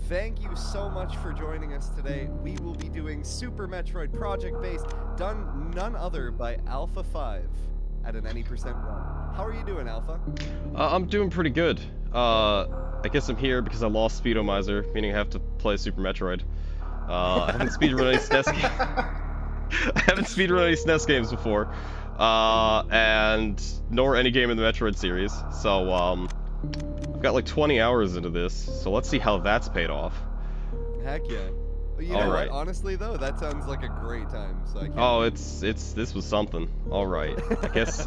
Thank you so much for joining us today. We will be doing Super Metroid Project Base, done none other by Alpha-5 at an any percent run. How are you doing, Alpha? I'm doing pretty good. I guess I'm here because I lost Speedomizer, meaning I have to play Super Metroid. I haven't speedrun any SNES I haven't speedrun any SNES games before, and nor any game in the Metroid series. So I've got like 20 hours into this. So let's see how that's paid off. Heck yeah. You know what? Honestly though, that sounds like a great time. So I can't this was something. All right.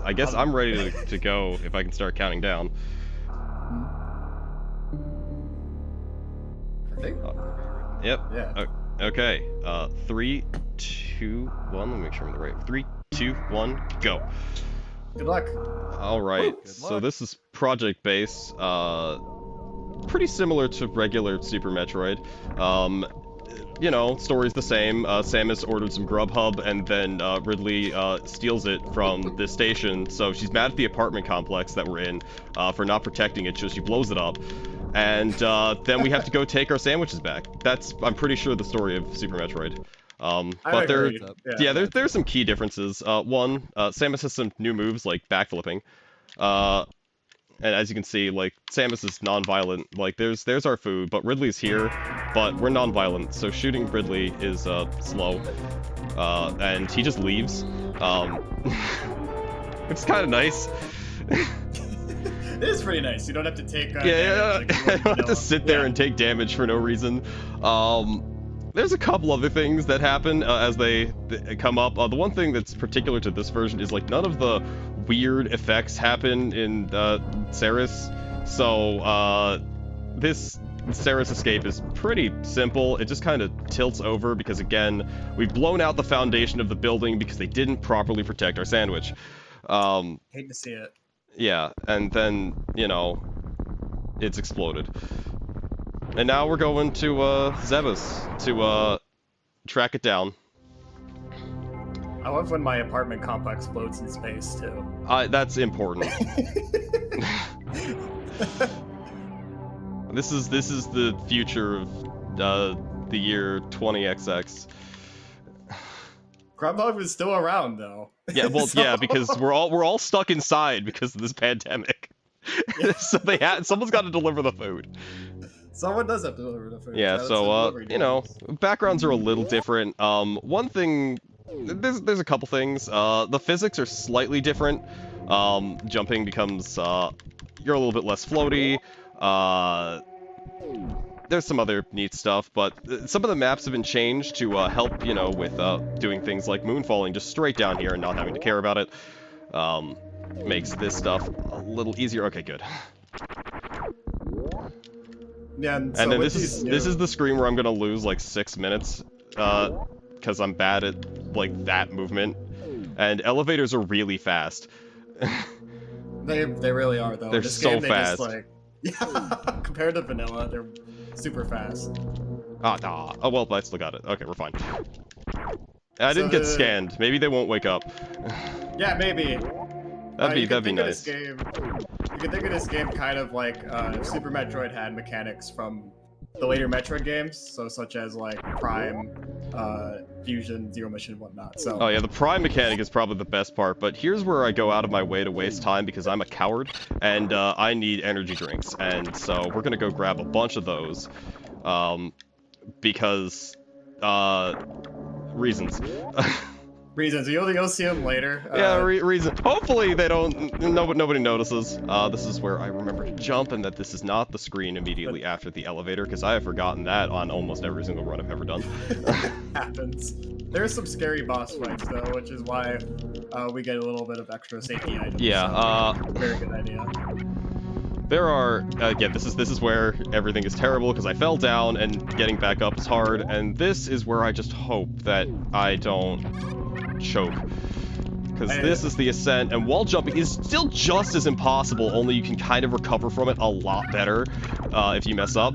I guess I'm ready to go if I can start counting down. I think. Yep. Yeah. Okay. 3, 2, 1. Let me make sure I'm in the right. 3, 2, 1, go. Good luck. All right. So this is Project Base. Pretty similar to regular Super Metroid. You know, story's the same. Samus ordered some Grubhub, and then Ridley steals it from the station. So she's mad at the apartment complex that we're in for not protecting it, so she blows it up. And then we have to go take our sandwiches back. That's, I'm pretty sure, the story of Super Metroid. But there's some key differences. One, Samus has some new moves like backflipping. And as you can see, like, Samus is non-violent. Like, there's our food, but Ridley's here, but we're non-violent, so shooting Ridley is slow. And he just leaves. It's kind of nice. It is pretty nice. You don't have to take damage, like, I don't have to sit there and take damage for no reason. There's a couple other things that happen as they come up. The one thing that's particular to this version is, like, none of the weird effects happen in Saris. So this Saris Escape is pretty simple. It just kind of tilts over because, again, we've blown out the foundation of the building because they didn't properly protect our sandwich. Hate to see it. Yeah, and then, you know, it's exploded. And now we're going to Zebus to track it down. I love when my apartment complex floats in space too. That's important. This is the future of the year 20XX. Grubhub is still around though. Yeah, well, so... yeah, because we're all stuck inside because of this pandemic. Yeah. So someone's got to deliver the food. Someone does have to deliver the food. Yeah, so you know, backgrounds are a little different. One thing, there's a couple things. The physics are slightly different. Jumping becomes you're a little bit less floaty. There's some other neat stuff, but some of the maps have been changed to help, you know, with doing things like moonfalling just straight down here and not having to care about it. Makes this stuff a little easier. Okay, good. Yeah, and then this is the screen where I'm gonna lose like 6 minutes, because I'm bad at like that movement, and elevators are really fast. They really are though. They're so fast. Just, like, yeah, compared to vanilla, they're super fast. Oh well, I still got it. Okay, we're fine. I didn't get scanned. Maybe they won't wake up. Yeah, maybe. That'd be nice. You can think of this game kind of like Super Metroid had mechanics from the later Metroid games, so such as like Prime, Fusion, Zero Mission, and whatnot. So. Oh yeah, the Prime mechanic is probably the best part, but here's where I go out of my way to waste time because I'm a coward, and I need energy drinks, and so we're gonna go grab a bunch of those, because, reasons. Reasons. You'll see them later. Yeah, reason. Hopefully they don't. Nobody notices. This is where I remember to jump, and that this is not the screen immediately after the elevator, because I have forgotten that on almost every single run I've ever done. Happens. There's some scary boss fights though, which is why we get a little bit of extra safety items. Yeah. So, very good idea. There are, again, this is where everything is terrible because I fell down and getting back up is hard, and this is where I just hope that I don't choke. Because this is the ascent, and wall jumping is still just as impossible, only you can kind of recover from it a lot better if you mess up.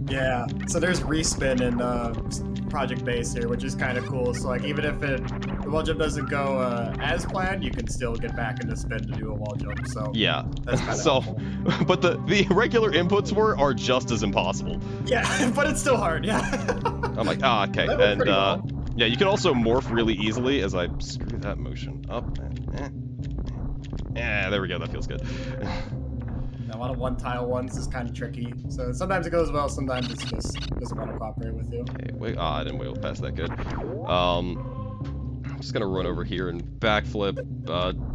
Yeah, so there's respin in Project Base here, which is kind of cool. So like even if it the wall jump doesn't go as planned, you can still get back into spin to do a wall jump. So yeah. that's kind of So, helpful. but the regular inputs are just as impossible. Yeah, but it's still hard. Yeah. I'm like, okay, That went and pretty well. yeah, you can also morph really easily as I screw that motion up. Yeah, there we go. That feels good. A lot of one-tile ones is kind of tricky. So sometimes it goes well, sometimes it's just doesn't want to cooperate with you. Okay, wait. I didn't wiggle past that good. I'm just gonna run over here and backflip.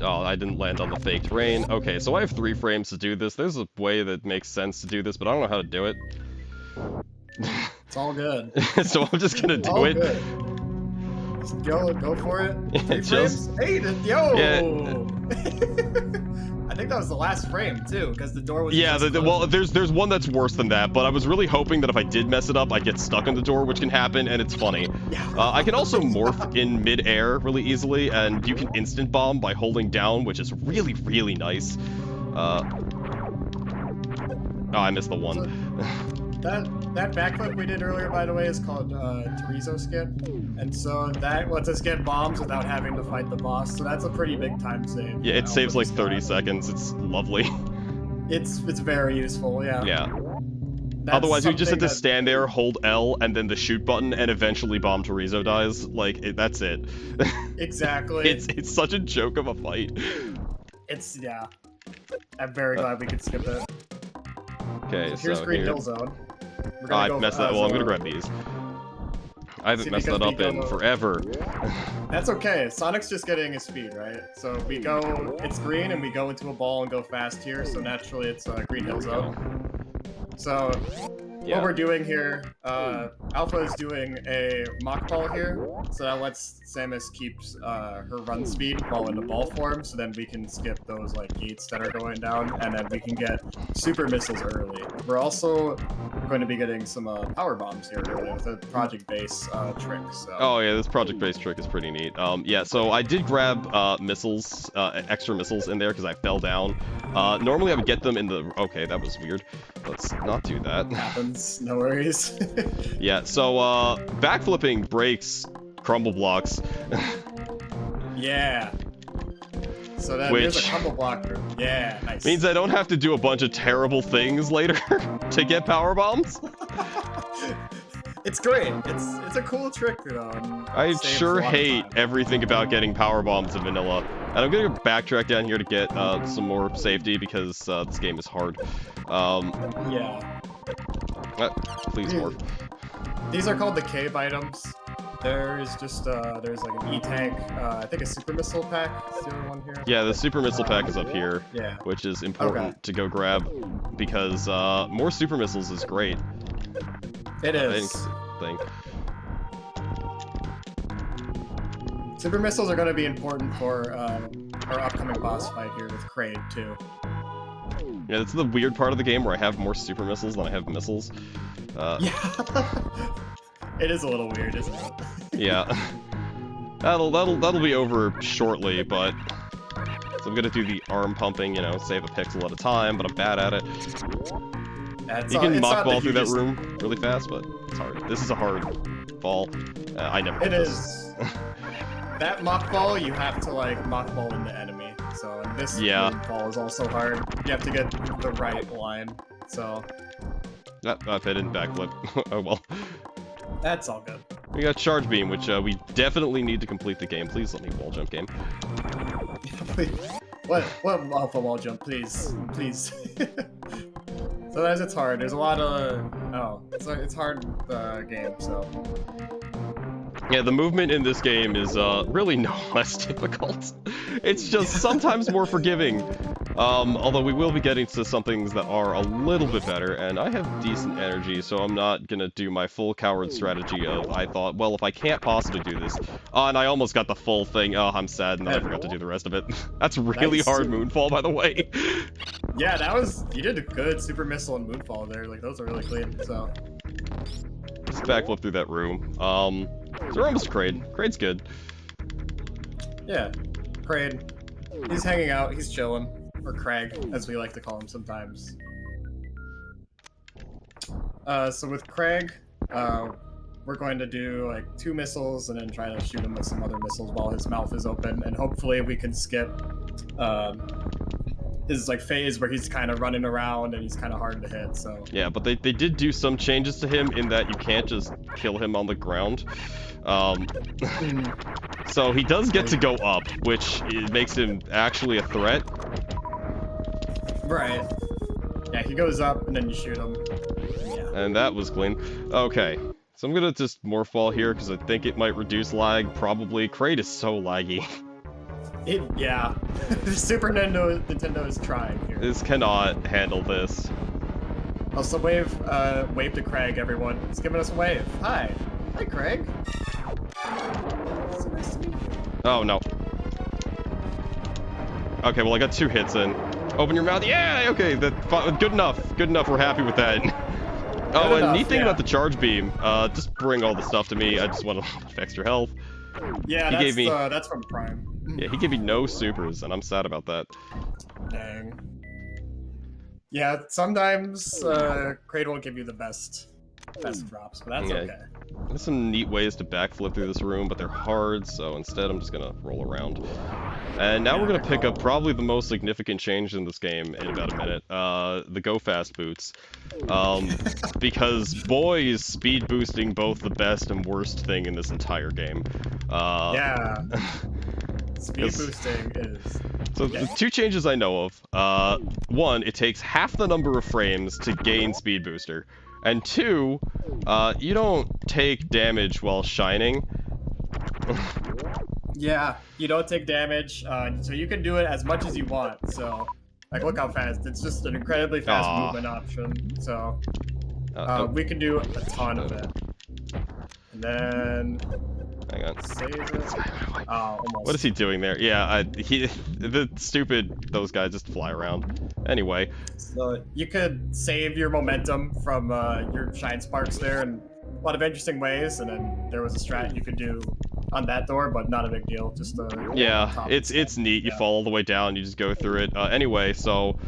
Oh, I didn't land on the faked rain. Okay, so I have 3 frames to do this. There's a way that makes sense to do this, but I don't know how to do it. It's all good. So I'm just gonna do All it. good. Just go for it. 3 Just- frames. Hey, yo! Yeah. I think that was the last frame too, because the door was. Yeah, just well, closing. there's one that's worse than that, but I was really hoping that if I did mess it up, I'd get stuck in the door, which can happen, and it's funny. Yeah. I can also morph in mid-air really easily, and you can instant bomb by holding down, which is really, really nice. Oh, I missed the one. That backflip we did earlier, by the way, is called Chorizo skip, and so that lets us get bombs without having to fight the boss. So that's a pretty big time save. Yeah, it saves like with 30 this seconds. It's lovely. It's very useful. Yeah. Yeah. That's Otherwise, you just have something to stand there, hold L, and then the shoot button, and eventually bomb Chorizo dies. Like, that's it. Exactly. It's such a joke of a fight. Yeah. I'm very glad we could skip it. Okay, Here's so Green here. Hill Zone. We're Oh, I go messed for that. Well, I'm gonna Zone. grab these. I haven't See, messed because that we up in go- forever. That's okay. Sonic's just getting his speed, right? So we go, it's green, and we go into a ball and go fast here. So naturally, it's Green Hill Zone. So Yeah. what we're doing here, Alpha is doing a mock ball here, so that lets Samus keep her run speed while in the ball form, so then we can skip those like gates that are going down, and then we can get super missiles early. We're also going to be getting some power bombs here early with a project base trick. So. Oh yeah, this project-based trick is pretty neat. Yeah, so I did grab missiles, extra missiles in there because I fell down. Normally I would get them in the. Okay, that was weird. Let's not do that. Happens, no worries. Yeah, so backflipping breaks crumble blocks. Yeah. So then there's a crumble blocker. Yeah, nice. Means I don't have to do a bunch of terrible things later to get power bombs. It's great. It's a cool trick though. I Saves a sure lot of hate time. everything about getting power bombs in vanilla. And I'm gonna backtrack down here to get some more safety because this game is hard. Yeah. Please morph. These are called the cave items. There's just there's like an E-tank, I think a super missile pack is the other one here. Yeah, the super missile pack is up here, Yeah. which is important Okay. to go grab because more super missiles is great. It I is. think. Super missiles are going to be important for our upcoming boss fight here with Kraid too. Yeah, that's the weird part of the game where I have more super missiles than I have missiles. Yeah. It is a little weird, isn't it? Yeah. That'll be over shortly, but so I'm gonna do the arm pumping, you know, save a pixel at a time, but I'm bad at it. That's You can it's mock not ball the through that hugest- room really fast, but it's hard. This is a hard ball. I never. It did this. is. That mock ball, you have to like mock ball in the enemy. So and this Yeah. ball is also hard. You have to get the right line. So If I didn't backflip. Oh well. that's all good. We got charge beam, which we definitely need to complete the game. Please let me wall jump game. What alpha wall jump, please, please. Sometimes it's hard. There's a lot of it's hard game. So Yeah, the movement in this game is really no less difficult. It's just sometimes more forgiving. Although we will be getting to some things that are a little bit better, and I have decent energy, so I'm not gonna do my full coward strategy of, I thought, well, if I can't possibly do this... and I almost got the full thing. Oh, I'm sad, and then I forgot to do the rest of it. That's really Nice. hard moonfall, by the way. yeah, you did a good super missile and moonfall there. Like those are really clean. So Just backflip through that room. So we're almost Kraid. Kraid's good. yeah, Kraid. He's hanging out. He's chilling. Or Craig, as we like to call him sometimes. So with Craig, we're going to do like 2 missiles and then try to shoot him with some other missiles while his mouth is open, and hopefully we can skip his like phase where he's kind of running around and he's kind of hard to hit. So yeah, but they did do some changes to him in that you can't just kill him on the ground. So he does get to go up, which makes him actually a threat. Right. Yeah, he goes up and then you shoot him. Yeah. And that was clean. Okay, so I'm gonna just morphball here because I think it might reduce lag. Probably. Kraid is so laggy. Yeah. The Super Nintendo is trying here. This cannot handle this. Also, wave to Craig, everyone. He's giving us a wave. Hi, Craig. So nice to meet you. Oh no. Okay, well I got 2 hits in. Open your mouth. Yeah. Okay. Good enough. Good enough. We're happy with that. Oh, and neat thing about the charge beam. Just bring all the stuff to me. I just want a lot of extra health. Yeah, that's from Prime. Yeah, he gave me no supers, and I'm sad about that. Dang. Yeah, sometimes Kraid won't give you the best drops, but that's okay. There's some neat ways to backflip through this room, but they're hard, so instead I'm just gonna roll around. And now we're gonna pick up probably the most significant change in this game in about a minute. The Go Fast boots. Because boy is speed boosting both the best and worst thing in this entire game. Yeah. Speed boosting is... So the 2 changes I know of. 1, it takes half the number of frames to gain speed booster. And 2, you don't take damage while shining. Yeah, you don't take damage, so you can do it as much as you want. So, like, look how fast. It's just an incredibly fast movement option. So, we can do a ton of it. And then... Hang on. Save it. Oh, almost. What is he doing there? Yeah, those guys just fly around. Anyway. So you could save your momentum from your shine sparks there in a lot of interesting ways, and then there was a strat you could do on that door, but not a big deal. Just yeah, it's neat. You fall all the way down, you just go through it. Anyway, so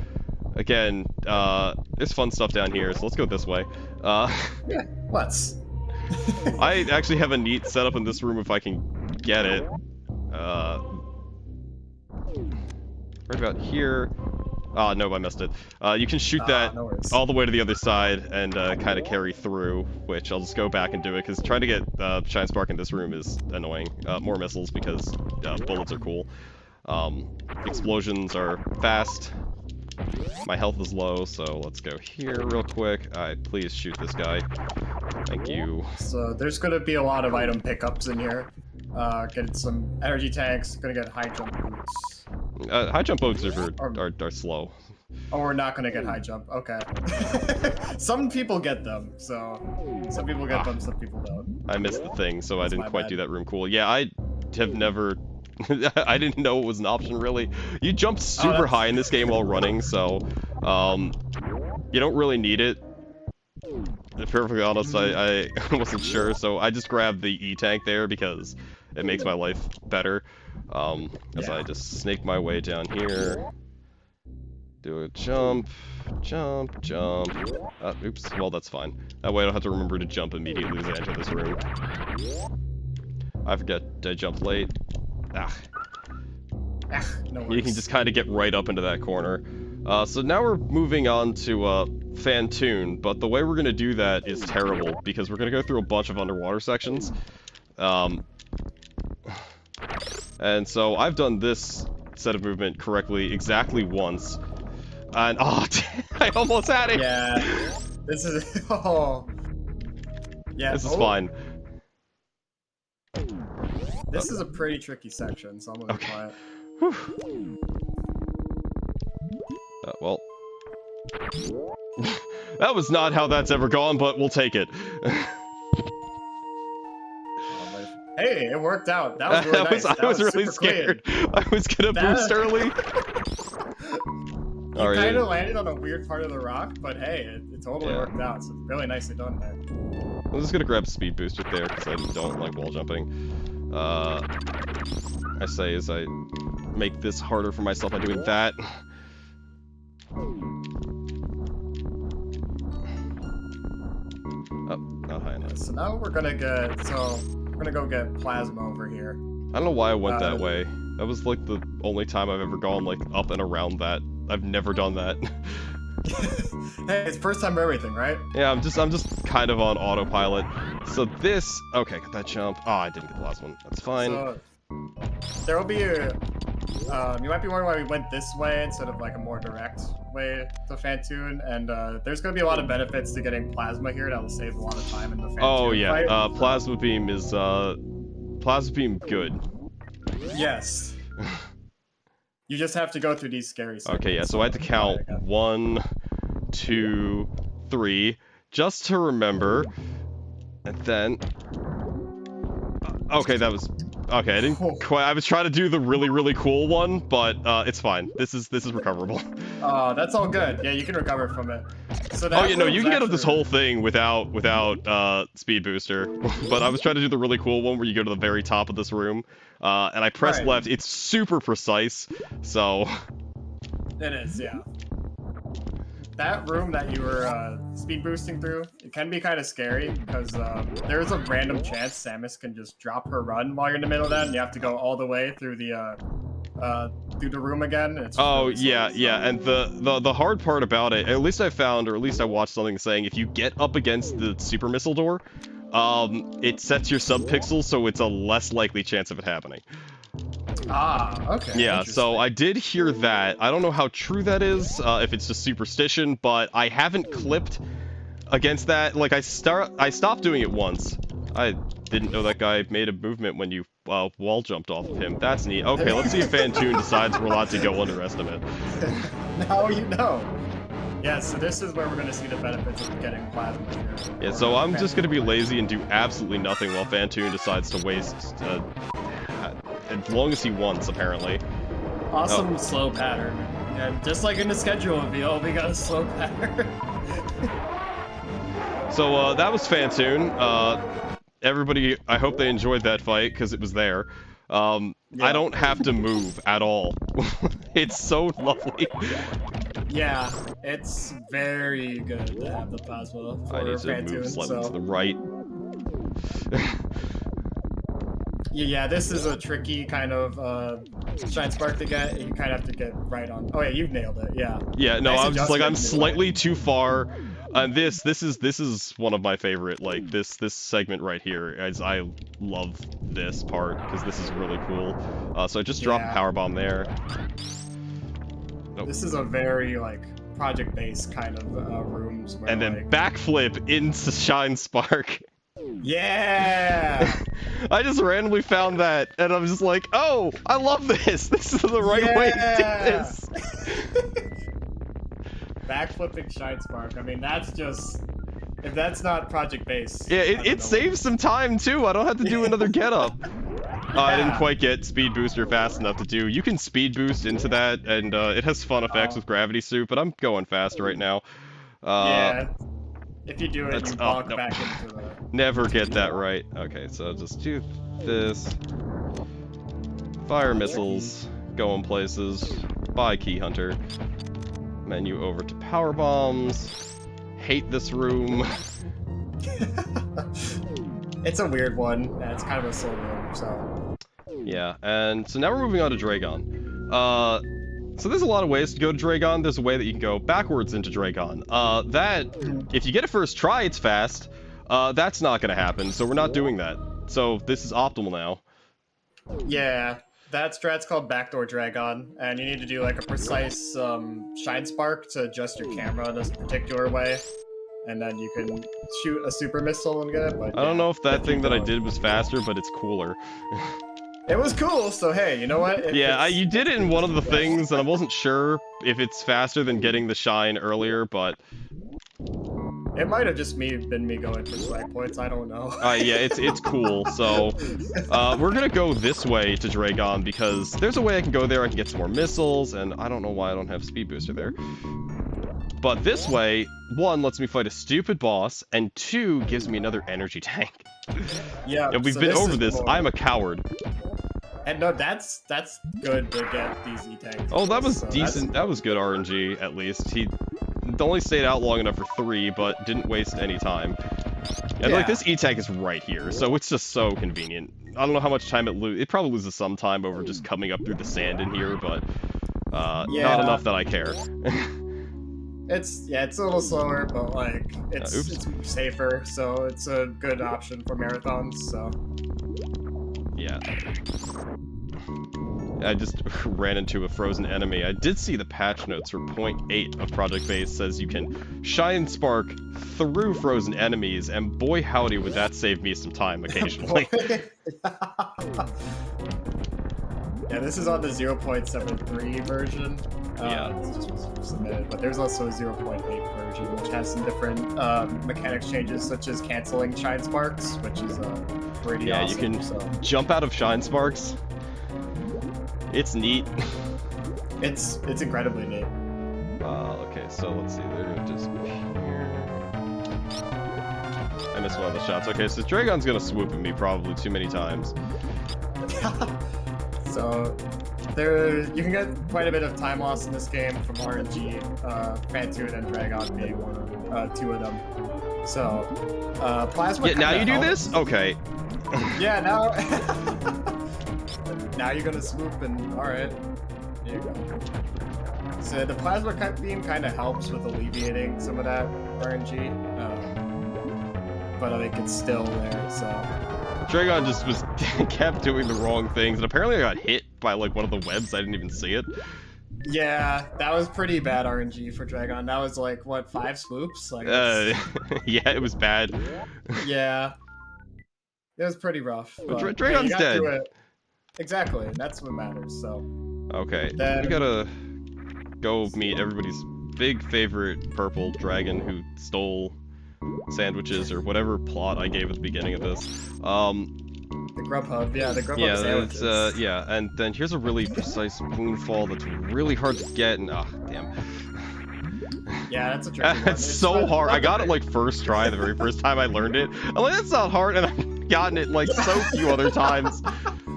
again, there's fun stuff down here, so let's go this way. Yeah, let's. I actually have a neat setup in this room if I can get it. Right about here. Ah, no, I missed it. You can shoot that all the way to the other side and kind of carry through, which I'll just go back and do it, because trying to get Shine Spark in this room is annoying. More missiles, because bullets are cool. Explosions are fast. My health is low, so let's go here real quick. Alright, please shoot this guy. Thank you. So there's going to be a lot of item pickups in here. Getting some energy tanks, gonna get high jump boots. High jump boots are slow. Oh, we're not gonna get high jump. Okay. Some people get them, so some people get them, some people don't. I missed the thing, so I didn't quite do that room cool. Yeah, I have never... I didn't know it was an option, really. You jump super high in this game while running, so you don't really need it. To be perfectly honest, I wasn't sure, so I just grabbed the E-tank there because it makes my life better. As I just snake my way down here. Do a jump, jump, jump. Oops, well that's fine. That way I don't have to remember to jump immediately as I enter this room. I forget I jumped late. No you can just kind of get right up into that corner. So now we're moving on to Fantoon, but the way we're going to do that is terrible, because we're going to go through a bunch of underwater sections. And so I've done this set of movement correctly exactly once. And, I almost had it! Yeah, this is, Yeah, this is fine. This is a pretty tricky section, so I'm gonna be quiet. Well, that was not how that's ever gone, but we'll take it. Hey, it worked out. That was really nice. I was really scared. I was gonna boost early. You kind of landed on a weird part of the rock, but hey, it totally worked out. So really nicely done there. I'm just gonna grab speed boost right there because I don't like wall jumping. I say as I make this harder for myself by doing that. not high enough. So now we're gonna go get plasma over here. I don't know why I went that way. That was like the only time I've ever gone like up and around that. I've never done that. Hey, it's first time for everything, right? Yeah, I'm just kind of on autopilot. So this, okay, got that jump. Oh, I didn't get the last one. That's fine. So, there will be a, you might be wondering why we went this way instead of like a more direct way to Phantoon, and there's going to be a lot of benefits to getting plasma here that will save a lot of time in the Phantoon Oh yeah, fight. plasma beam is plasma beam good. Yes. You just have to go through these scary segments. Okay, yeah, so I had to count 1, 2, 3, just to remember, and then... Okay, that was... Okay, I didn't quite... I was trying to do the really, really cool one, but it's fine. This is recoverable. Oh, that's all good. Yeah, you can recover from it. So Oh, yeah, no, you can get up this whole thing without speed booster, but I was trying to do the really cool one where you go to the very top of this room, and I pressed left. It's super precise, so... It is, yeah. That room that you were speed boosting through, it can be kind of scary because there's a random chance Samus can just drop her run while you're in the middle of that, and you have to go all the way through the room again. It's oh really yeah, slow, yeah, and the hard part about it, at least I found, or at least I watched something saying, if you get up against the super missile door, it sets your subpixels, so it's a less likely chance of it happening. Ah, okay. Yeah, so I did hear that. I don't know how true that is, if it's just superstition, but I haven't clipped against that. Like, I stopped doing it once. I didn't know that guy made a movement when you wall jumped off of him. That's neat. Okay, let's see if Phantoon decides we're allowed to go under estimate. Now you know. Yeah, so this is where we're going to see the benefits of getting plasma here. Yeah, so I'm just going to be lazy and do absolutely nothing while Phantoon decides to waste as long as he wants, apparently. Awesome slow pattern. And just like in the schedule reveal, we got a slow pattern. So that was Phantoon. Everybody, I hope they enjoyed that fight, because it was there. I don't have to move at all. It's so lovely. Yeah, it's very good to have the plasma for I need to Phantoon, move slightly to the right. Yeah, this is a tricky kind of Shine Spark to get. You kind of have to get right on. Oh yeah, you've nailed it. Yeah. Yeah, no, Nice I'm just like, I'm adjustment. slightly too far. And this is one of my favorite, like, this segment right here, as I love this part, because this is really cool. So I just dropped a power bomb there. Nope. This is a very, like, project-based kind of rooms. Where, And then backflip into Shine Spark. Yeah! I just randomly found that, and I'm just like, oh, I love this! This is the right way to do this! Backflipping Shine Spark, I mean, that's just... If that's not project-based... Yeah, it saves some time, too! I don't have to do another get-up! I didn't quite get speed booster fast enough to do. You can speed boost into that, and it has fun effects with Gravity Suit, but I'm going fast right now. Yeah. If you do it, you walk no. back into the... Never get that right. Okay, so just do this. Fire missiles. Going places. Buy Key Hunter. Menu over to power bombs. Hate this room. It's a weird one, and it's kind of a slow room, so... Yeah, and so now we're moving on to Dragon. So there's a lot of ways to go to Dragon. There's a way that you can go backwards into Dragon. If you get it first try, it's fast. That's not gonna happen, so we're not doing that. So this is optimal now. Yeah, that strat's called Backdoor Dragon, and you need to do like a precise Shine Spark to adjust your camera in this particular way. And then you can shoot a super missile and get it, but... I don't know if that thing that I did was faster, but it's cooler. It was cool, so hey, you know what? You did it in one of the things, and I wasn't sure if it's faster than getting the shine earlier, but... It might have just been me going for swag points, I don't know. Yeah, it's cool, so... we're gonna go this way to Dragon, because there's a way I can go there, I can get some more missiles, and I don't know why I don't have Speed Booster there. But this way, 1, lets me fight a stupid boss, and 2, gives me another energy tank. Yeah, and we've been over this, I'm a coward. And no, that's good to get these E-tanks. Oh, that was decent. That was good RNG, at least. He only stayed out long enough for 3, but didn't waste any time. And like this E-tank is right here, so it's just so convenient. I don't know how much time it probably loses some time over just coming up through the sand in here, but not enough that I care. It's a little slower, but like it's safer, so it's a good option for marathons. So yeah. I just ran into a frozen enemy. I did see the patch notes for 0.8 of Project Base says you can shine spark through frozen enemies, and boy howdy would that save me some time occasionally. Yeah, this is on the 0.73 version. This just was submitted, but there's also a 0.8 version, which has some different mechanics changes, such as canceling shine sparks, which is pretty awesome. You can jump out of shine sparks. It's neat. It's incredibly neat. Okay, so let's see. They're just here. I missed one of the shots. Okay, so Dragon's gonna swoop at me probably too many times. So you can get quite a bit of time loss in this game from RNG, Phantoon and Dragon being two of them. So Plasma. Yeah, now you do this? Okay. Yeah, now. Now you're gonna swoop and alright. There you go. So the plasma beam kind of helps with alleviating some of that RNG, but I think it's still there. So Dragon just kept doing the wrong things, and apparently I got hit by like one of the webs. I didn't even see it. Yeah, that was pretty bad RNG for Dragon. That was like what, 5 swoops? Like yeah, it was bad. Yeah, it was pretty rough. But Dragon's dead. Exactly, and that's what matters, so... Okay, we gotta go meet everybody's big favorite purple dragon who stole sandwiches or whatever plot I gave at the beginning of this. The Grubhub, yeah, the Grubhub sandwiches. Yeah, and then here's a really precise moonfall that's really hard to get, and damn. Yeah, that's a tricky one. It's so hard. I got it like first try the very first time I learned it. I'm like, that's not hard, and I've gotten it like so few other times.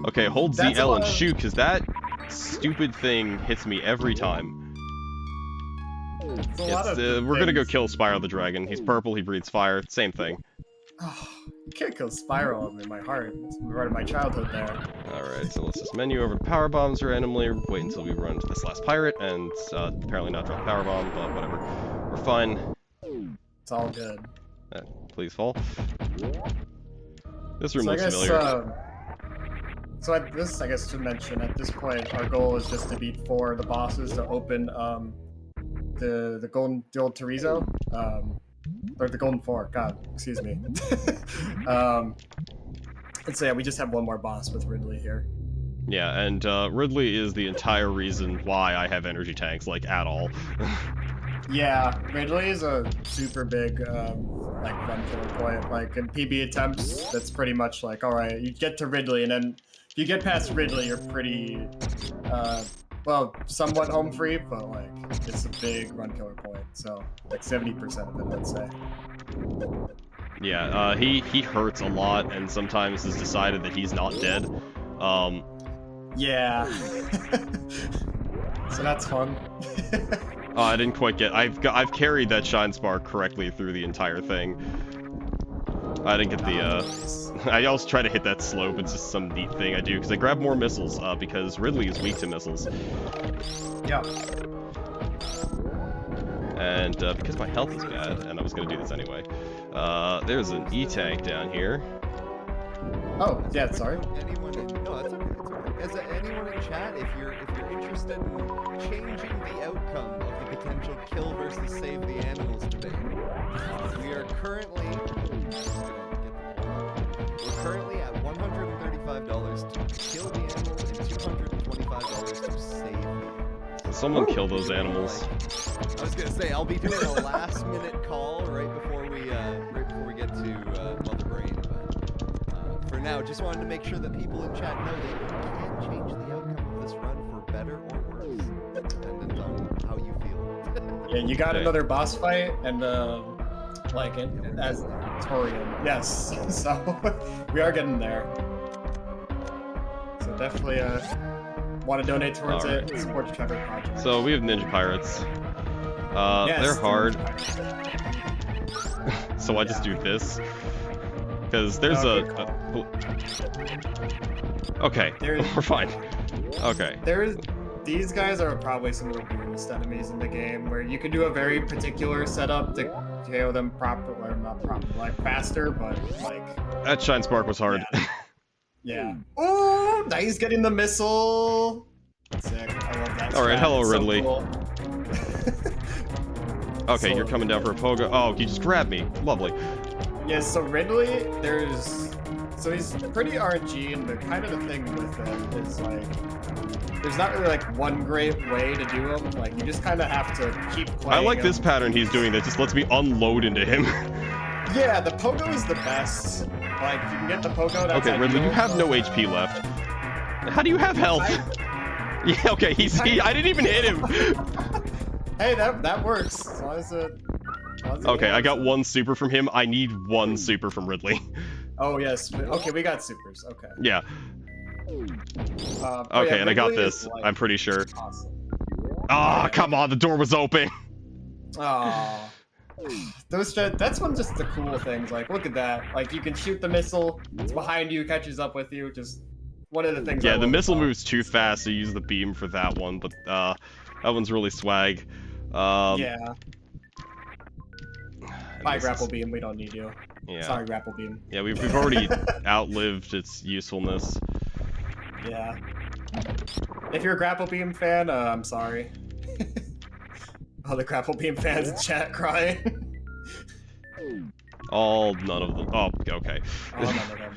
Okay, hold ZL and shoot, because that stupid thing hits me every time. We're gonna go kill Spyro the Dragon. He's purple, he breathes fire, same thing. Oh, you can't kill Spyro in my heart. It's part of my childhood there. Alright, so let's just menu over to power bombs randomly, wait until we run to this last pirate, and apparently not drop power bomb, but whatever. We're fine. It's all good. Please fall. This room looks familiar. So I guess to mention, at this point, our goal is just to beat 4 of the bosses to open the old Terrizzo, or the Golden 4. God, excuse me. And so yeah, we just have one more boss with Ridley here. Yeah, and Ridley is the entire reason why I have energy tanks, like, at all. Yeah, Ridley is a super big, like, run killer point. Like, in PB attempts, that's pretty much like, alright, you get to Ridley, and then if you get past Ridley, you're pretty, well, somewhat home free, but, like, it's a big run killer point. So, like, 70% of it, let's say. Yeah, he hurts a lot, and sometimes has decided that he's not dead. Yeah. So that's fun. I didn't quite get. I've carried that shine spark correctly through the entire thing. I didn't get the. I always try to hit that slope. It's just some neat thing I do because I grab more missiles because Ridley is weak to missiles. Yeah. And because my health is bad, and I was gonna do this anyway. There's an E-tank down here. Oh yeah, sorry. No, that's okay. Is there anyone in chat, if you're interested in changing the outcome of the potential kill versus save the animals debate, we are currently at $135 to kill the animals and $225 to save the animals. Someone kill those animals. I was gonna say I'll be doing a last-minute call right before we get to Mother Brain. But for now, just wanted to make sure that people in chat know that you can't change the outcome of this run for better or worse, dependent on how you feel. Yeah, you got another boss fight, and like it as Torian. Yes, so we are getting there. So definitely want to donate towards it. Support the Trevor project. So we have Ninja Pirates. Yes, they're hard. so I just do this. Because there's okay, we're fine. Okay. These guys are probably some of the weirdest enemies in the game, where you can do a very particular setup to KO them properly, or not properly, like faster, but like... That Shine Spark was hard. Yeah. Oh, now he's getting the missile! Sick, I love that. Alright, hello it's Ridley. So cool. Okay, you're coming down for a pogo. Oh, you just grabbed me. Lovely. Yeah, so Ridley, so he's pretty RNG, and the kind of the thing with him is like, there's not really like one great way to do him. Like you just kind of have to keep playing. I like this pattern he's doing that just lets me unload into him. Yeah, the pogo is the best. Like you can get the pogo. That's okay, Ridley, you have no HP left. How do you have health? Yeah, okay, I didn't even hit him. Hey, that works. As long as it okay, I got one super from him. I need one super from Ridley. Oh yes. Okay, we got supers. Okay. Yeah. Okay, yeah, and I got this. Like, I'm pretty sure. Awesome. Ah, come on, the door was open. Oh. That's one just the cool things. Like, look at that. Like, you can shoot the missile. It's behind you, catches up with you. Just one of the things. Yeah, the missile moves too fast, so you use the beam for that one. But that one's really swag. Yeah. Bye, grapple beam. We don't need you. Yeah. Sorry, grapple beam. Yeah, we've already outlived its usefulness. Yeah. If you're a grapple beam fan, I'm sorry. Oh, the grapple beam fans in chat crying. None of them. Oh, okay. Oh, none of them.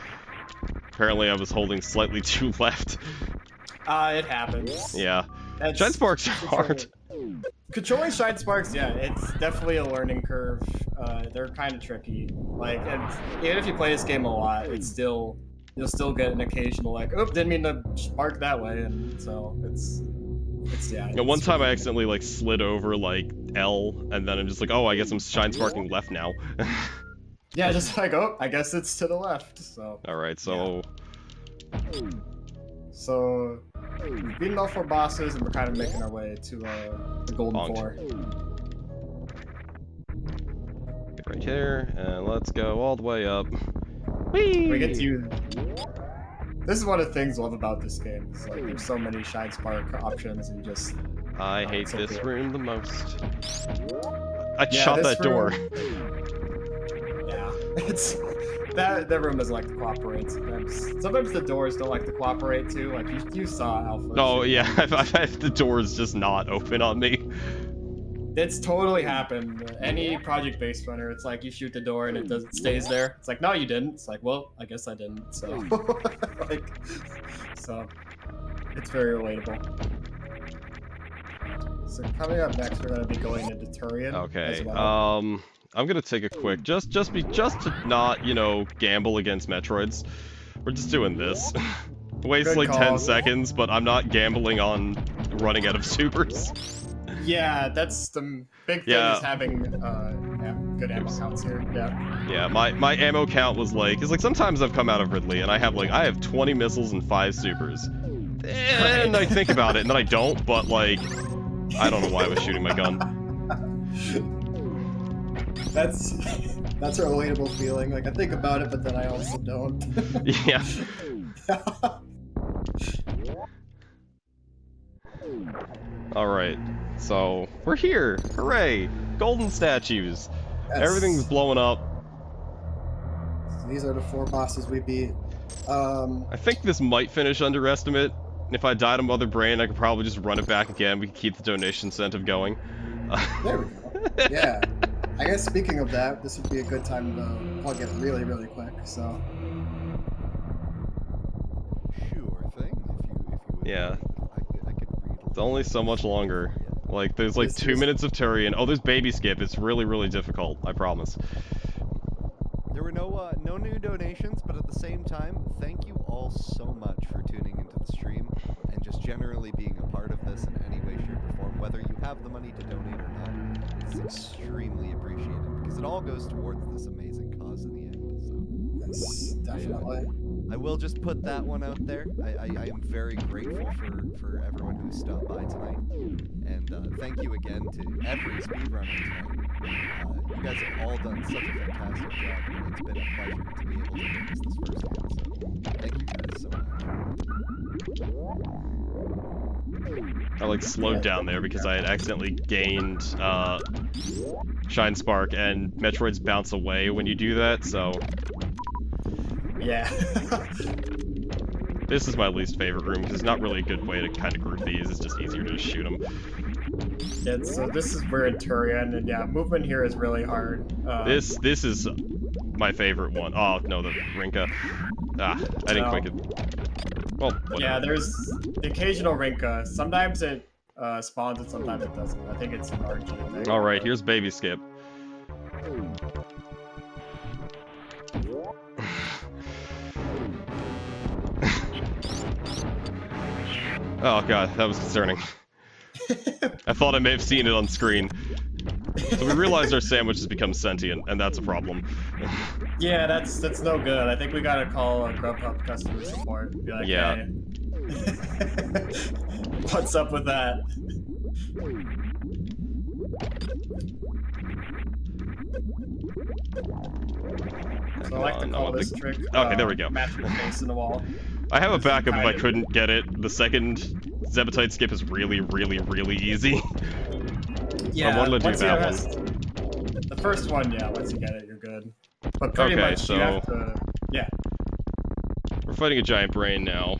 Apparently I was holding slightly too left. It happens. Yeah. Shine Sparks are hard. Controlling Shine Sparks, yeah, it's definitely a learning curve. They're kind of tricky. Like, and even if you play this game a lot, you'll still get an occasional like, oh, didn't mean to spark that way, and so it's yeah. You know, one time I accidentally like slid over like L, and then I'm just like, oh, I guess I'm Shine Sparking left now. Yeah, just like, oh, I guess it's to the left. So. All right, so. Yeah. So we've beaten all 4 bosses, and we're kind of making our way to the Golden 4. Get right here, and let's go all the way up. Whee! We get to. This is one of the things I love about this game. Is like there's so many Shine Spark options, and just. I hate so this cool. room the most. I shot that door. Yeah, it's that room doesn't like to cooperate sometimes. Sometimes the doors don't like to cooperate too. Like you saw Alpha. Oh yeah, I've had the doors just not open on me. It's totally happened. Any project-based runner, it's like you shoot the door and it stays there. It's like, no, you didn't. It's like, well, I guess I didn't. So, so it's very relatable. So coming up next, we're gonna be going into Turian. Okay. As well. I'm gonna take a quick, just to not, you know, gamble against Metroids. We're just doing this. Wastes like 10 seconds, but I'm not gambling on running out of supers. Yeah, that's the big thing is having good ammo counts here. Yeah. Yeah, my ammo count was like, it's like sometimes I've come out of Ridley and I have 20 missiles and 5 supers. And I think about it and then I don't, but like, I don't know why I was shooting my gun. That's a relatable feeling. Like I think about it, but then I also don't. Yeah. Alright, so we're here! Hooray! Golden statues! Yes. Everything's blowing up. So these are the 4 bosses we beat. I think this might finish Underestimate. If I died of Mother Brain, I could probably just run it back again. We could keep the donation incentive going. There we go. Yeah. I guess speaking of that, this would be a good time to plug it really, really quick, so. Sure thing, if you would. Yeah. I could read. It's only so much longer. Like, there's like 2 minutes of Turian. Oh, there's Baby Skip. It's really, really difficult. I promise. There were no new donations, but at the same time, thank you all so much for tuning into the stream and just generally being a part of this in any way, shape, or form. Whether you have the money to donate or not, it's extremely appreciated because it all goes towards this amazing cause in the end. So. Yes, definitely. I will just put that one out there. I am very grateful for everyone who stopped by tonight. And thank you again to every speedrunner tonight. You guys have all done such a fantastic job, and it's been a pleasure to be able to witness this firsthand. So thank you guys so much. I like slowed down there because I had accidentally gained Shine Spark, and Metroids bounce away when you do that, so... Yeah. This is my least favorite room, because there's not really a good way to kind of group these, it's just easier to just shoot them. Yeah, so this is where in Turian, and yeah, movement here is really hard. This is my favorite one. Oh, no, the Rinka. Ah, I didn't quick it. Well, whatever. Yeah, there's the occasional Rinka. Sometimes it spawns and sometimes it doesn't. I think it's an RG thing. Alright, here's Baby Skip. Oh god, that was concerning. I thought I may have seen it on screen. So we realized our sandwich has become sentient, and that's a problem. Yeah, that's no good. I think we gotta call Grubhub customer support. Be like, yeah. Hey. What's up with that? So I like to call this trick. Okay, there we go. Match your face in the wall. I have a backup if I couldn't get it. The second Zebetite skip is really, really, really easy. Yeah, I wanted to do that one. The first one, yeah, once you get it, you're good. But pretty much so you have to... Yeah. We're fighting a giant brain now.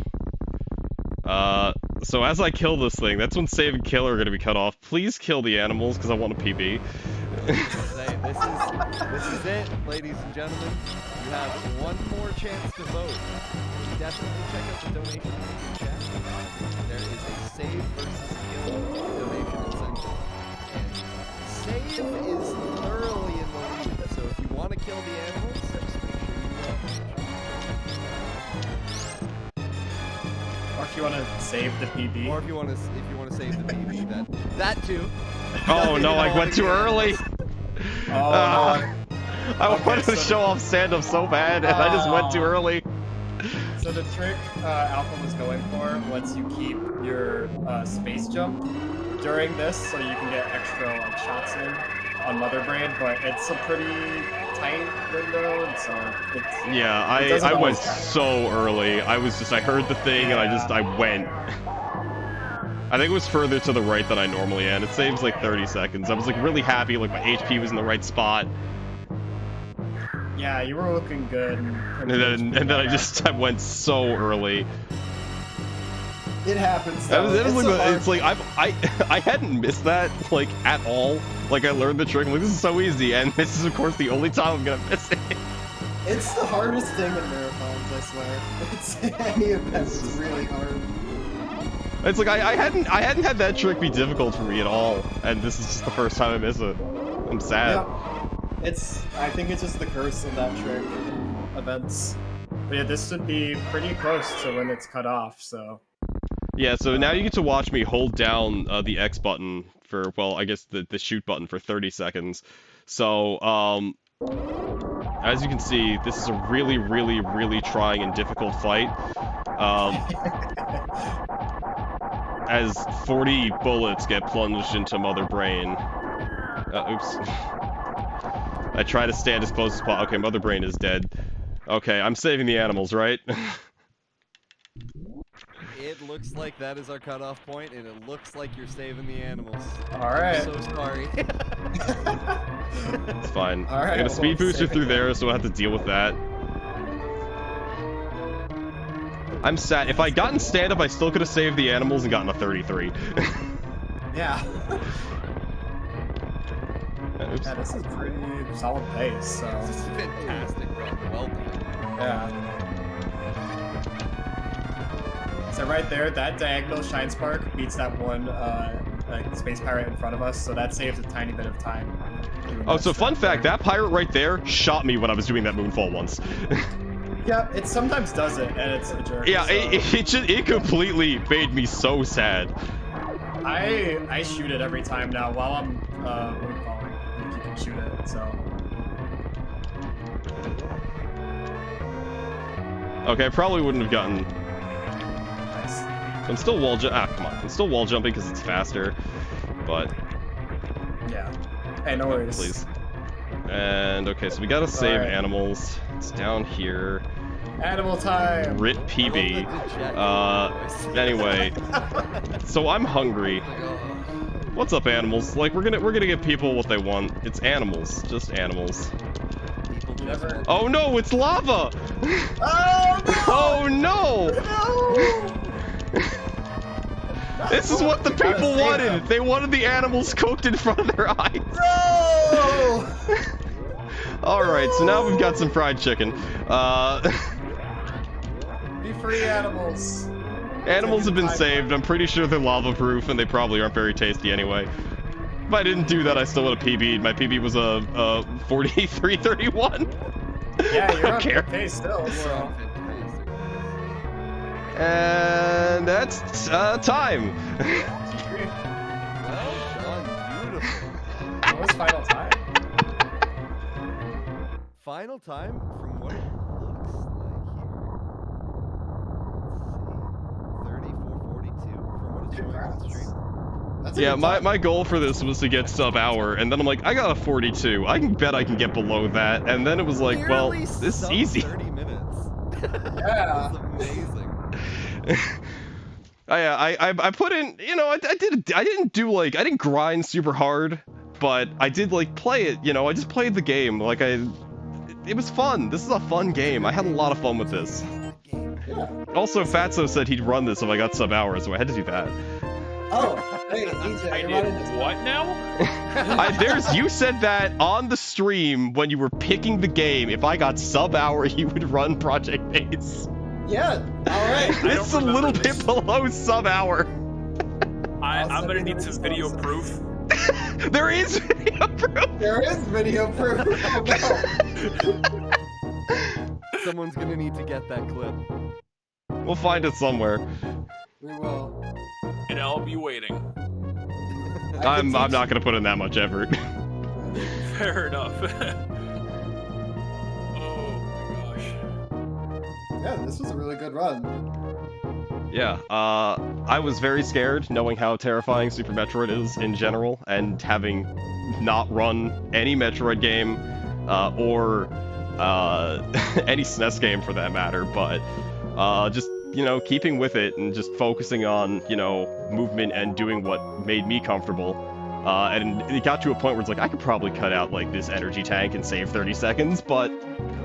So as I kill this thing, that's when save and kill are going to be cut off. Please kill the animals, because I want a PB. This is it, ladies and gentlemen. You have one more chance to vote. Definitely check out the donation link in chat. There is a save versus kill donation incentive. And save is thoroughly in the lead, so if you want to kill the animals, just make sure you Or if you want to save the PB. Or if you want to save the PB, that too. Oh no, I went too early. Oh, I wanted to show off stand-up so bad, and I just went too early. So the trick Alpha was going for was you keep your space jump during this, so you can get extra like shots in on Mother Brain, but it's a pretty tight window, and so it's... Yeah, I went so early. I heard the thing, and I went. I think it was further to the right than I normally am. It saves like 30 seconds. I was like really happy, like my HP was in the right spot. Yeah, you were looking good. And then I went so early. It happens. It's like I hadn't missed that like at all. Like I learned the trick. I'm like, this is so easy, and this is of course the only time I'm gonna miss it. It's the hardest thing in marathons, I swear. It's any event is really hard. It's like I hadn't had that trick be difficult for me at all, and this is just the first time I miss it. I'm sad. Yeah. I think it's just the curse of that trick. Events. But yeah, this should be pretty close to when it's cut off, so... Yeah, so now you get to watch me hold down the X button for, well, I guess the shoot button for 30 seconds. So, as you can see, this is a really, really, really trying and difficult fight. As 40 bullets get plunged into Mother Brain. Oops. I try to stand as close as possible. Okay, Mother Brain is dead. Okay, I'm saving the animals, right? It looks like that is our cutoff point, and it looks like you're saving the animals. Alright. I'm so sorry. It's fine. All right, I'm gonna speed booster through there, so we'll have to deal with that. I'm sad. If I'd gotten stand-up, I still could have saved the animals and gotten a 33. Yeah. Oops. Yeah, this is pretty solid pace, so... This is fantastic, bro. Well done. Yeah. So right there, that diagonal Shine Spark beats that one like space pirate in front of us, so that saves a tiny bit of time. Oh, so fun fact, that pirate right there shot me when I was doing that moonfall once. Yeah, it sometimes does it, and it's a jerk. Yeah, so. it completely made me so sad. I shoot it every time now while I'm moonfalling. You can shoot it, so... Okay, I probably wouldn't have gotten... Nice. I'm still wall jumping. Ah, come on. I'm still wall jumping because it's faster, but... Yeah. Hey, no worries. Please. And okay, so we gotta save Alright. animals. It's down here. Animal time. Rit PB. Anyway, so I'm hungry. What's up, animals? Like we're gonna give people what they want. It's animals, just animals. Never. Oh no, it's lava! Oh no! Oh no! This is what the people wanted. They wanted the animals cooked in front of their eyes. No! Alright, so now we've got some fried chicken. Be free, animals. Animals have been saved. I'm pretty sure they're lava proof and they probably aren't very tasty anyway. If I didn't do that, I still would have PB'd. My PB was a 43-31. Yeah, you're I on care. good pace still, so. And that's time. Well done, beautiful. What was final time? Final time from what it looks like here. Let's see. 34:42 from what it's showing on the stream. That's a Yeah, good my time. goal for this was to get sub-hour, and then I'm like, I got a 42. I can bet I can get below that. And then it was like, well, Nearly this is sub easy. 30 minutes. Yeah. That's amazing. I put in, you know, I didn't grind super hard, but I did like play it, you know, I just played the game, like it was fun. This is a fun game. I had a lot of fun with this. Yeah. Also, Fatso said he'd run this if I got sub-hour, so I had to do that. Oh, hey, DJ, I you're did running this. what now? You said that on the stream when you were picking the game. If I got sub-hour, you would run Project Base. Yeah, alright. I It's a don't little remember bit this. below sub-hour. I'm send gonna you the need some results. video proof. There is video proof. There is video proof. Oh, no. Someone's gonna need to get that clip. We'll find it somewhere. We will. And I'll be waiting. I'm not gonna put in that much effort. Fair enough. Oh my gosh. Yeah, this was a really good run. Yeah, I was very scared knowing how terrifying Super Metroid is in general, and having not run any Metroid game, or any SNES game for that matter, but just, you know, keeping with it and just focusing on, you know, movement and doing what made me comfortable. And it got to a point where it's like, I could probably cut out, like, this energy tank and save 30 seconds, but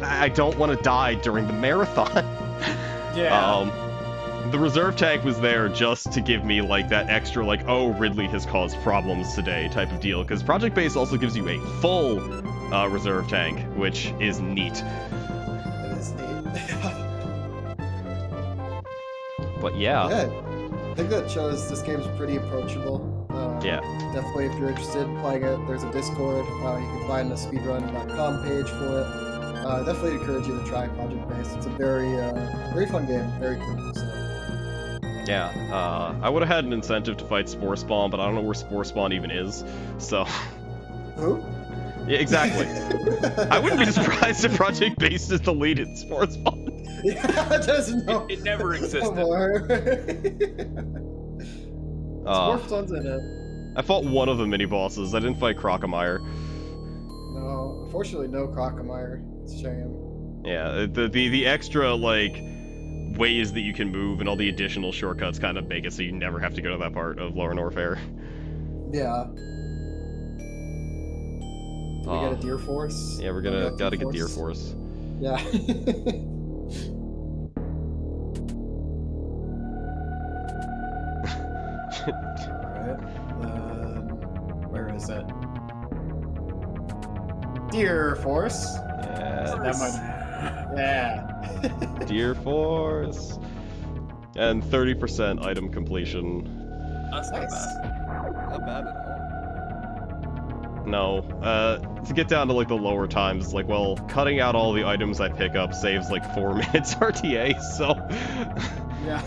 I don't want to die during the marathon. Yeah. The reserve tank was there just to give me, like, that extra, like, oh, Ridley has caused problems today type of deal, because Project Base also gives you a full reserve tank, which is neat. It is neat. But yeah, Yeah. I think that shows this game's pretty approachable. yeah. Definitely, if you're interested in playing it, there's a Discord. You can find the speedrun.com page for it. Definitely encourage you to try Project Base. It's a very fun game, very cool. So. Yeah, I would have had an incentive to fight Spore Spawn, but I don't know where Spore Spawn even is, so... Who? Yeah, exactly. I wouldn't be surprised if Project Base is deleted Spore Spawn. Yeah, it doesn't know. It never No existed. more. Uh, Spawn's in it. I fought one of the mini-bosses, I didn't fight Crocomire. No, unfortunately, no Crocomire. It's a shame. Yeah, the extra, like, ways that you can move and all the additional shortcuts kind of make it so you never have to go to that part of Lower Norfair. Yeah. Did we get a Deer Force? Yeah, we're We got gotta Deer get Deer Force. Yeah. Alright. Where is it? Deer Force. Yeah, That might. Yeah. Deer Force. And 30% item completion. That's not Nice. bad. Not bad at all. No, to get down to like the lower times, it's like, well, cutting out all the items I pick up saves like 4 minutes RTA, so Yeah.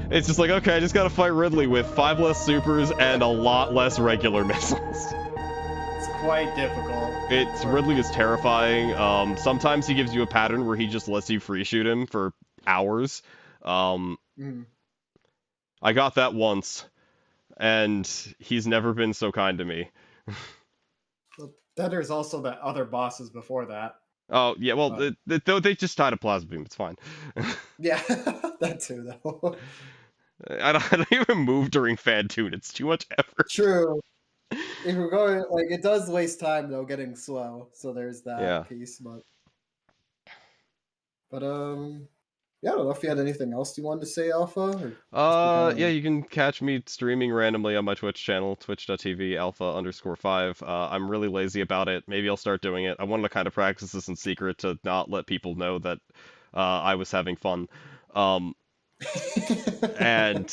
it's just like, okay, I just gotta fight Ridley with 5 less supers and a lot less regular missiles. It's quite difficult. Ridley is terrifying. Sometimes he gives you a pattern where he just lets you free shoot him for hours. Mm. I got that once, and he's never been so kind to me. Then there's also the other bosses before that. Oh yeah, well they just tied a plasma beam. It's fine. Yeah, that too, though. I don't even move during Fan Tune. It's too much effort. True. If we're going, like, it does waste time though, getting slow. So there's that Yeah. piece, but yeah, I don't know if you had anything else you wanted to say, Alpha. Or Yeah, you can catch me streaming randomly on my Twitch channel, twitch.tv alpha_5. I'm really lazy about it. Maybe I'll start doing it. I wanted to kind of practice this in secret to not let people know that I was having fun. And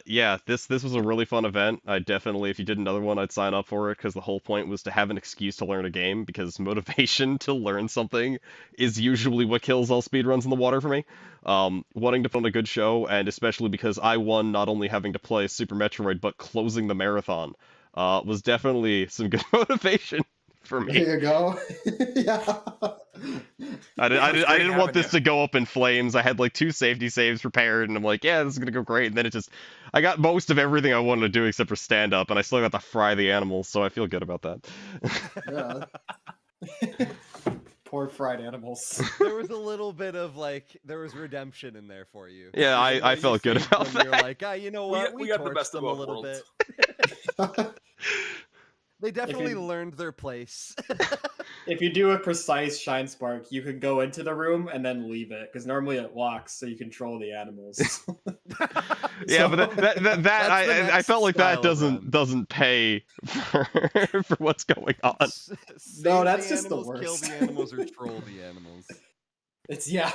yeah, this was a really fun event. I definitely, if you did another one, I'd sign up for it because the whole point was to have an excuse to learn a game, because motivation to learn something is usually what kills all speedruns in the water for me. Wanting to put on a good show, and especially because I won not only having to play Super Metroid but closing the marathon, was definitely some good motivation for me. There you go. Yeah. I great didn't want having this you. to go up in flames. I had like 2 safety saves prepared, and I'm like, yeah, this is gonna go great. And then I got most of everything I wanted to do except for stand up, and I still got to fry the animals, so I feel good about that. Yeah. Poor fried animals. There was a little bit of there was redemption in there for you. Yeah, I Even though you felt good saved about them, You're that. like, you know We what? got- we got the torched best of them a both little worlds. bit. They definitely learned their place. If you do a precise shine spark, you can go into the room and then leave it, because normally it locks, so you control the animals. Yeah, but I next felt like that style of run. doesn't pay for what's going on. Save No, that's the just the animals, kill worst. the animals, or troll the animals. It's yeah.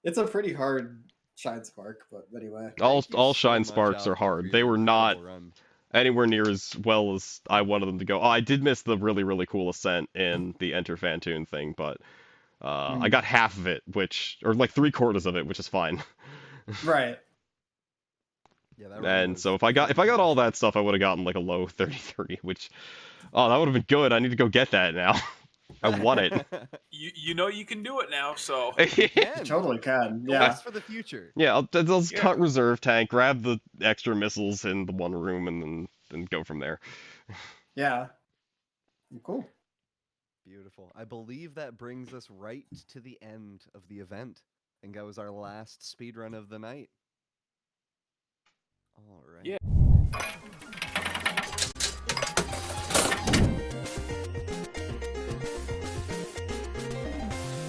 It's a pretty hard shine spark, but anyway. All Thank you so shine much, sparks are Alpha, for hard. They your were not incredible run. anywhere near as well as I wanted them to go. Oh, I did miss the really, really cool ascent in the Enter Fantoon thing, but I got half of it, or like 3/4 of it, which is fine. Right. Yeah, that run And was so if I got all that stuff, I would have gotten like a low 33, which that would have been good. I need to go get that now. I want it. You know you can do it now, so You totally can. Yeah. Goals for the future. Yeah, I'll just Yeah. cut reserve tank, grab the extra missiles in the one room, and then go from there. Yeah. Cool. Beautiful. I believe that brings us right to the end of the event. I think that was our last speedrun of the night. All right. Yeah.